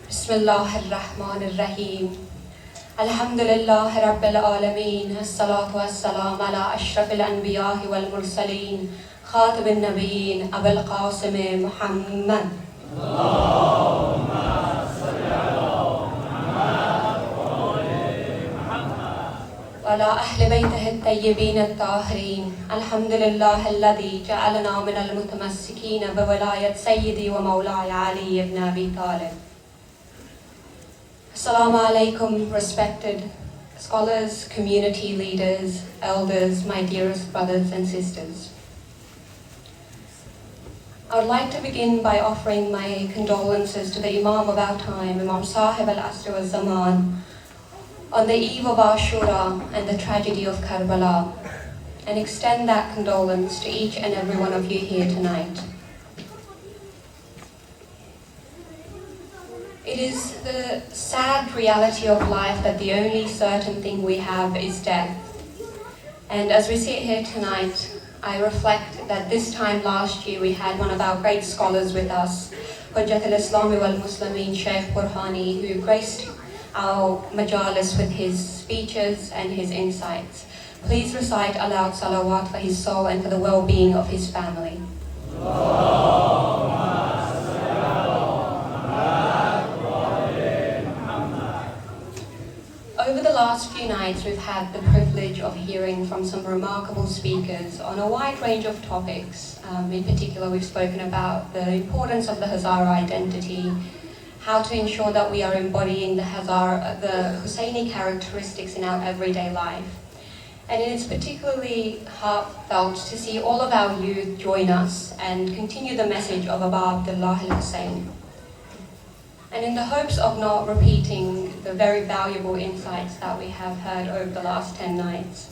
بسم الله الرحمن الرحیم. الحمد لله رب العالمین. الصلاة والسلام على اشرف الانبیاء والمرسلین خاتم النبیین ابو القاسم محمد. وعلى أهل بيته الطيبين الطاهرين. الحمد لله الذي جعلنا من المتمسكين بولاية سيدي ومولاي علي بن أبي طالب. Assalamu alaikum, respected scholars, community leaders, elders, my dearest brothers and sisters. I would like to begin by offering my condolences to the Imam of our time, Imam Sahib al-Asr wal-Zaman, on the eve of Ashura and the tragedy of Karbala, and extend that condolence to each and every one of you here tonight. It is the sad reality of life that the only certain thing we have is death. And as we sit here tonight, I reflect that this time last year we had one of our great scholars with us, Hujjat al-Islami wal-Muslimin, Sheikh Burhani, who graced our majalis with his speeches and his insights. Please recite aloud salawat for his soul and for the well-being of his family. Over the last few nights, we've had the privilege of hearing from some remarkable speakers on a wide range of topics. In particular, we've spoken about the importance of the Hazara identity, how to ensure that we are embodying the Husseini characteristics in our everyday life. And it is particularly heartfelt to see all of our youth join us and continue the message of Aba Abdullah al-Hussein. And in the hopes of not repeating the very valuable insights that we have heard over the last 10 nights,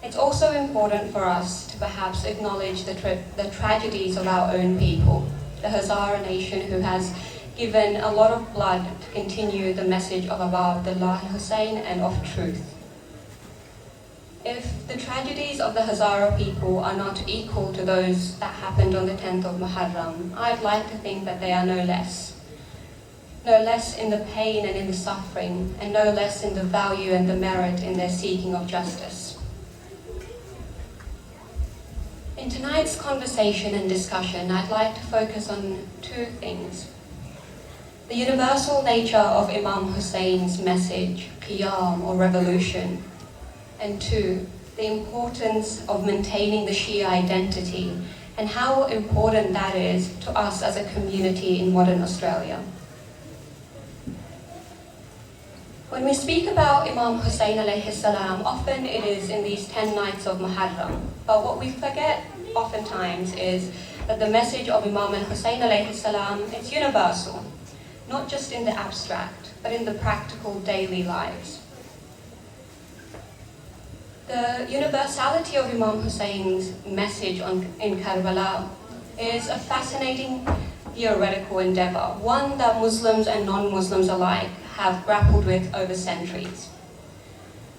it's also important for us to perhaps acknowledge the tragedies of our own people, the Hazara nation who has given a lot of blood to continue the message of Aba Abdullah al-Hussein and of truth. If the tragedies of the Hazara people are not equal to those that happened on the 10th of Muharram, I'd like to think that they are no less. No less in the pain and in the suffering, and no less in the value and the merit in their seeking of justice. In tonight's conversation and discussion, I'd like to focus on two things. The universal nature of Imam Hussein's message, qiyam or revolution, and two, the importance of maintaining the Shia identity and how important that is to us as a community in modern Australia. When we speak about Imam Hussein alayhi salam, often it is in these 10 nights of Muharram. But what we forget oftentimes is that the message of Imam al-Hussein alayhi salam is universal, not just in the abstract, but in the practical daily lives. The universality of Imam Hussein's message in Karbala is a fascinating theoretical endeavor, one that Muslims and non-Muslims alike have grappled with over centuries.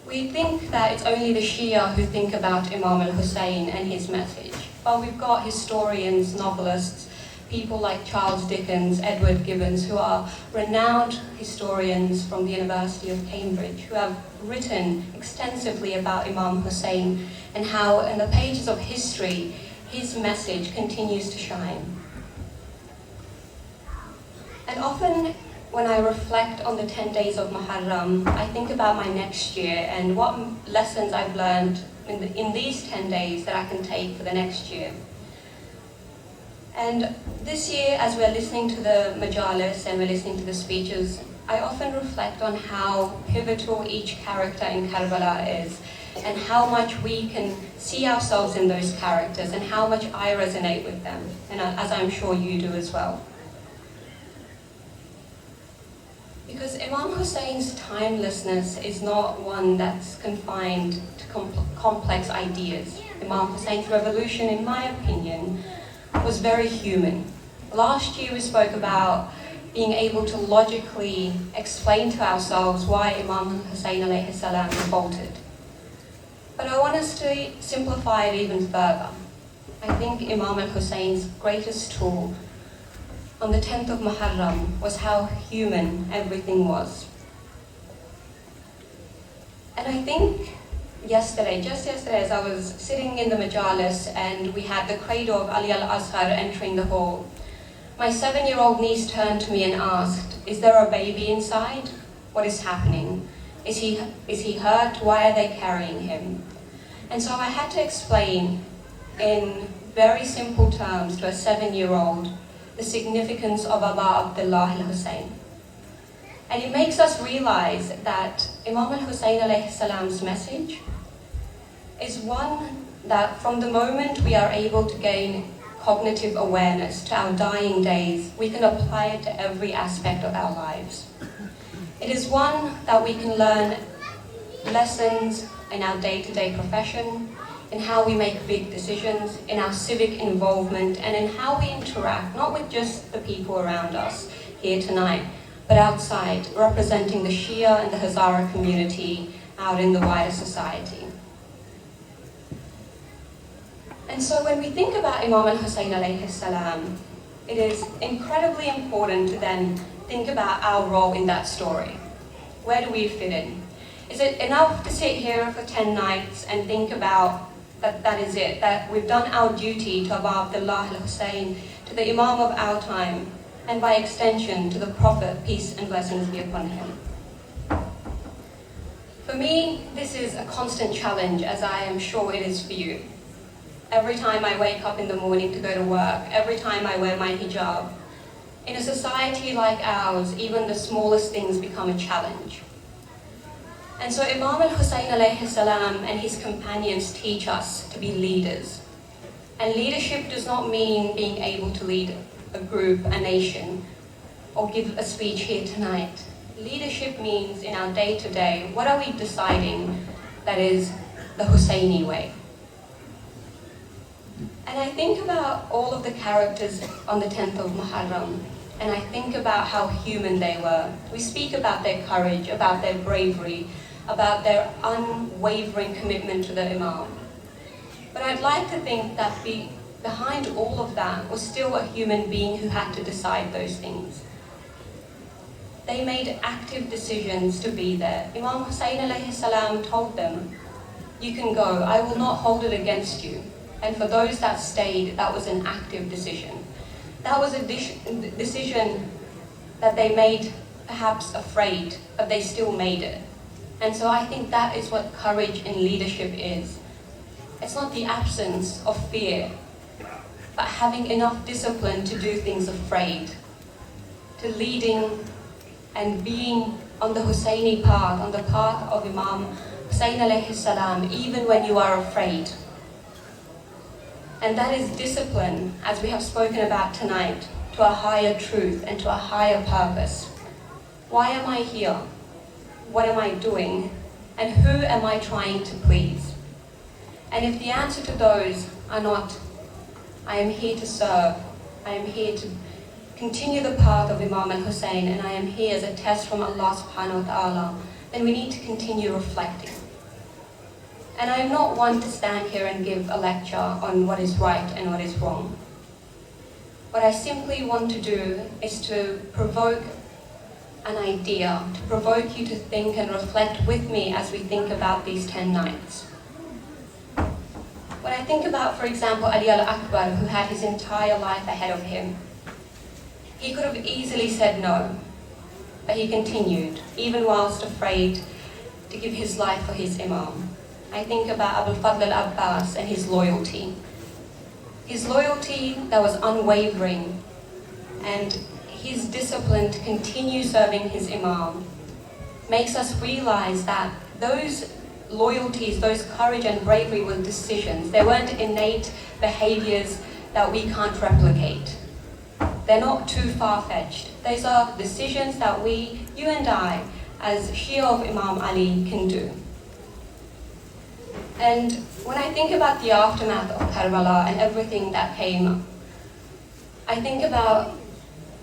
We think that it's only the Shia who think about Imam al-Hussein and his message, but we've got historians, novelists, people like Charles Dickens, Edward Gibbons, who are renowned historians from the University of Cambridge, who have written extensively about Imam Hussein and how in the pages of history his message continues to shine. And often when I reflect on the 10 days of Muharram, I think about my next year and what lessons I've learned in these 10 days that I can take for the next year. And this year, as we're listening to the majalis and we're listening to the speeches, I often reflect on how pivotal each character in Karbala is and how much we can see ourselves in those characters and how much I resonate with them, and as I'm sure you do as well. Because Imam Hussein's timelessness is not one that's confined to complex ideas. Imam Hussein's revolution, in my opinion, was very human. Last year we spoke about being able to logically explain to ourselves why Imam Hussein alayhi salam revolted. But I want us to simplify it even further. I think Imam al-Hussein's greatest tool on the 10th of Muharram was how human everything was. And I think just yesterday, as I was sitting in the majalis and we had the cradle of Ali al-Azhar entering the hall, my 7-year-old niece turned to me and asked, "Is there a baby inside? What is happening? Is he hurt? Why are they carrying him?" And so I had to explain in very simple terms to a 7-year-old the significance of Aba Abdullah al-Hussein. And it makes us realize that Imam al-Hussein alayhi salam's message is one that from the moment we are able to gain cognitive awareness to our dying days, we can apply it to every aspect of our lives. It is one that we can learn lessons in our day-to-day profession, in how we make big decisions, in our civic involvement, and in how we interact, not with just the people around us here tonight, but outside, representing the Shia and the Hazara community out in the wider society. And so when we think about Imam al-Hussein alayhi salam, it is incredibly important to then think about our role in that story. Where do we fit in? Is it enough to sit here for 10 nights and think about that is it, that we've done our duty to Abu Abdullah al-Hussein, to the Imam of our time, and by extension to the Prophet, peace and blessings be upon him? For me, this is a constant challenge, as I am sure it is for you. Every time I wake up in the morning to go to work, every time I wear my hijab, in a society like ours, even the smallest things become a challenge. And so Imam al-Hussein alayhi salam and his companions teach us to be leaders. And leadership does not mean being able to lead a group, a nation, or give a speech here tonight. Leadership means in our day-to-day, what are we deciding that is the Husseini way? And I think about all of the characters on the 10th of Muharram, and I think about how human they were. We speak about their courage, about their bravery, about their unwavering commitment to the Imam. But I'd like to think that behind all of that was still a human being who had to decide those things. They made active decisions to be there. Imam Hussein alayhi salam told them, "You can go, I will not hold it against you." And for those that stayed, that was an active decision. That was a decision that they made perhaps afraid, but they still made it. And so I think that is what courage in leadership is. It's not the absence of fear, but having enough discipline to do things afraid, to leading and being on the Husseini path, on the path of Imam Hussein alayhi salam, even when you are afraid. And that is discipline, as we have spoken about tonight, to a higher truth and to a higher purpose. Why am I here? What am I doing? And who am I trying to please? And if the answer to those are not, I am here to serve, I am here to continue the path of Imam al-Hussein, and I am here as a test from Allah subhanahu wa ta'ala, then we need to continue reflecting. And I am not one to stand here and give a lecture on what is right and what is wrong. What I simply want to do is to provoke an idea, to provoke you to think and reflect with me as we think about these 10 nights. When I think about, for example, Ali al-Akbar, who had his entire life ahead of him, he could have easily said no, but he continued, even whilst afraid to give his life for his Imam. I think about Abu Fadl al-Abbas and his loyalty. His loyalty that was unwavering, and his discipline to continue serving his Imam makes us realize that those loyalties, those courage and bravery were decisions. They weren't innate behaviors that we can't replicate. They're not too far-fetched. These are decisions that you and I, as Shia of Imam Ali, can do. And when I think about the aftermath of Karbala and everything that came, I think about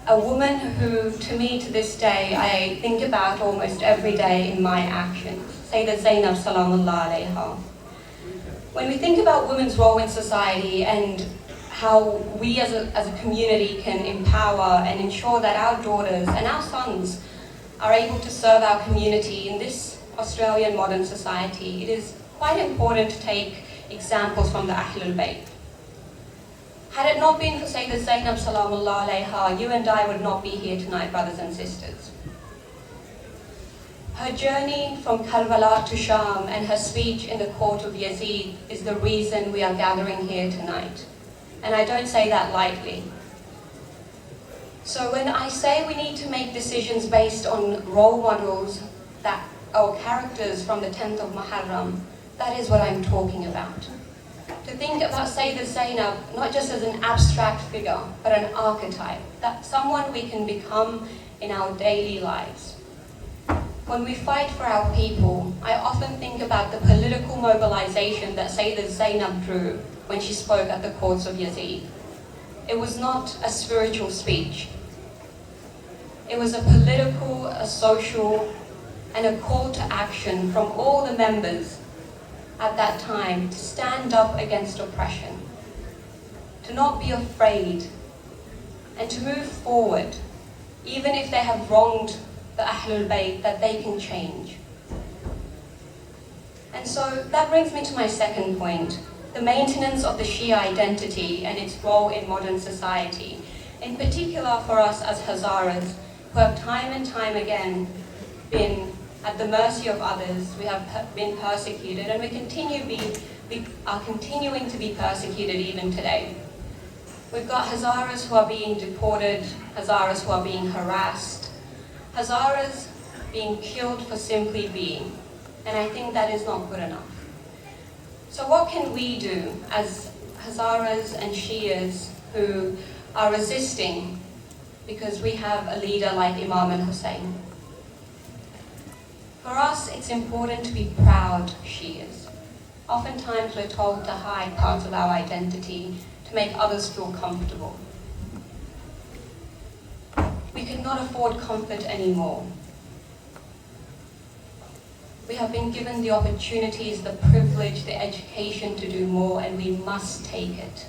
a woman who, to me, to this day, I think about almost every day in my actions. Sayyidat Zainab Salamullah alayha. When we think about women's role in society and how we as a community can empower and ensure that our daughters and our sons are able to serve our community in this Australian modern society, it is quite important to take examples from the Ahlul Bayt. Had it not been for Sayyidah Zainab Salamullah alayha, you and I would not be here tonight, brothers and sisters. Her journey from Karbala to Sham and her speech in the court of Yazid is the reason we are gathering here tonight. And I don't say that lightly. So when I say we need to make decisions based on role models or characters from the 10th of Muharram, that is what I'm talking about. To think about Sayyidah Zainab not just as an abstract figure, but an archetype, that someone we can become in our daily lives. When we fight for our people, I often think about the political mobilization that Sayyidah Zainab drew when she spoke at the courts of Yazid. It was not a spiritual speech. It was a political, a social, and a call to action from all the members at that time to stand up against oppression, to not be afraid, and to move forward, even if they have wronged the Ahlul Bayt, that they can change. And so that brings me to my second point, the maintenance of the Shia identity and its role in modern society, in particular for us as Hazaras, who have time and time again been at the mercy of others. We have been persecuted, and we are continuing to be persecuted even today. We've got Hazaras who are being deported, Hazaras who are being harassed, Hazaras being killed for simply being, and I think that is not good enough. So what can we do as Hazaras and Shias who are resisting because we have a leader like Imam al-Hussein? For us, it's important to be proud Shias. Oftentimes we're told to hide parts of our identity to make others feel comfortable. We cannot afford comfort anymore. We have been given the opportunities, the privilege, the education to do more, and we must take it.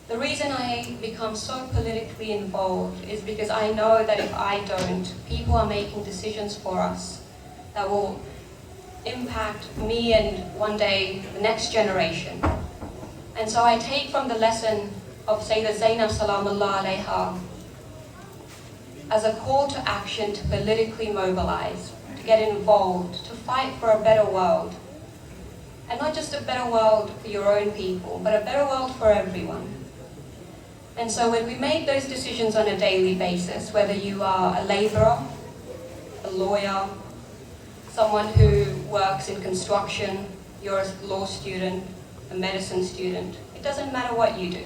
The reason I become so politically involved is because I know that if I don't, people are making decisions for us that will impact me and one day the next generation. And so I take from the lesson of Sayyidah Zainab Salamullah alayha as a call to action to politically mobilize, to get involved, to fight for a better world. And not just a better world for your own people, but a better world for everyone. And so when we make those decisions on a daily basis, whether you are a laborer, a lawyer, someone who works in construction, you're a law student, a medicine student, it doesn't matter what you do.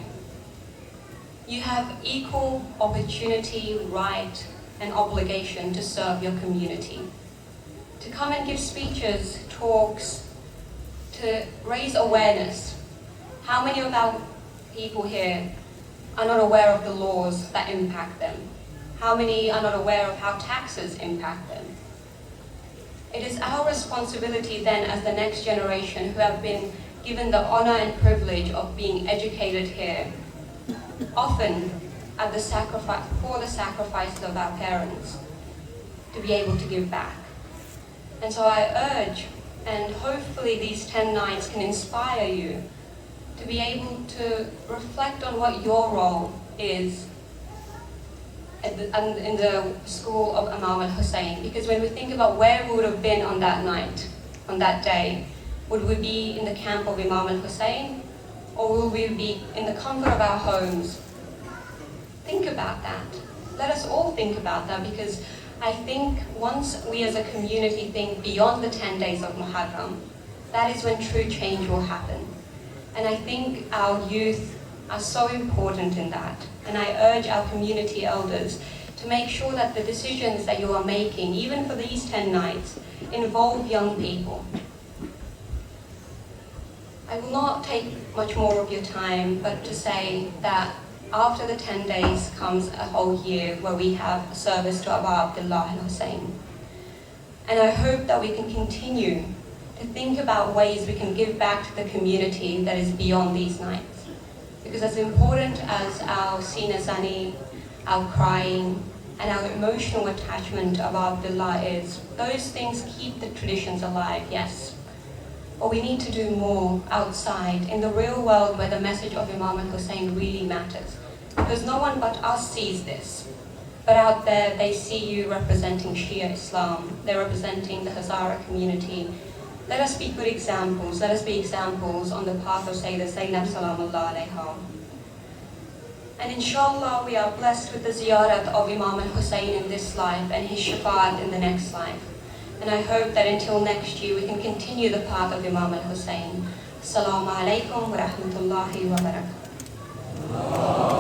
You have equal opportunity, right, and obligation to serve your community. To come and give speeches, talks, to raise awareness. How many of our people here are not aware of the laws that impact them? How many are not aware of how taxes impact them? It is our responsibility then as the next generation who have been given the honor and privilege of being educated here, often at the for the sacrifices of our parents, to be able to give back. And so I urge, and hopefully these 10 nights can inspire you to be able to reflect on what your role is in the school of Imam al-Hussein. Because when we think about where we would have been on that night, on that day, would we be in the camp of Imam al-Hussein, or will we be in the comfort of our homes? Think about that. Let us all think about that, because I think once we as a community think beyond the 10 days of Muharram, that is when true change will happen. And I think our youth are so important in that. And I urge our community elders to make sure that the decisions that you are making, even for these 10 nights, involve young people. I will not take much more of your time, but to say that after the 10 days comes a whole year where we have a service to Aba Abdullah al-Hussein. And I hope that we can continue to think about ways we can give back to the community that is beyond these nights. Because as important as our sinazani, our crying, and our emotional attachment of our billah is, those things keep the traditions alive, yes. But we need to do more outside, in the real world where the message of Imam al-Hussein really matters. Because no one but us sees this. But out there, they see you representing Shia Islam. They're representing the Hazara community. Let us be good examples. Let us be examples on the path of Sayyidah Zainab Salamullah alayha. And inshallah, we are blessed with the ziyarat of Imam al-Hussein in this life and his shafaat in the next life. And I hope that until next year, we can continue the path of Imam al-Hussein. Assalamu alaikum wa rahmatullahi wa barakatuh.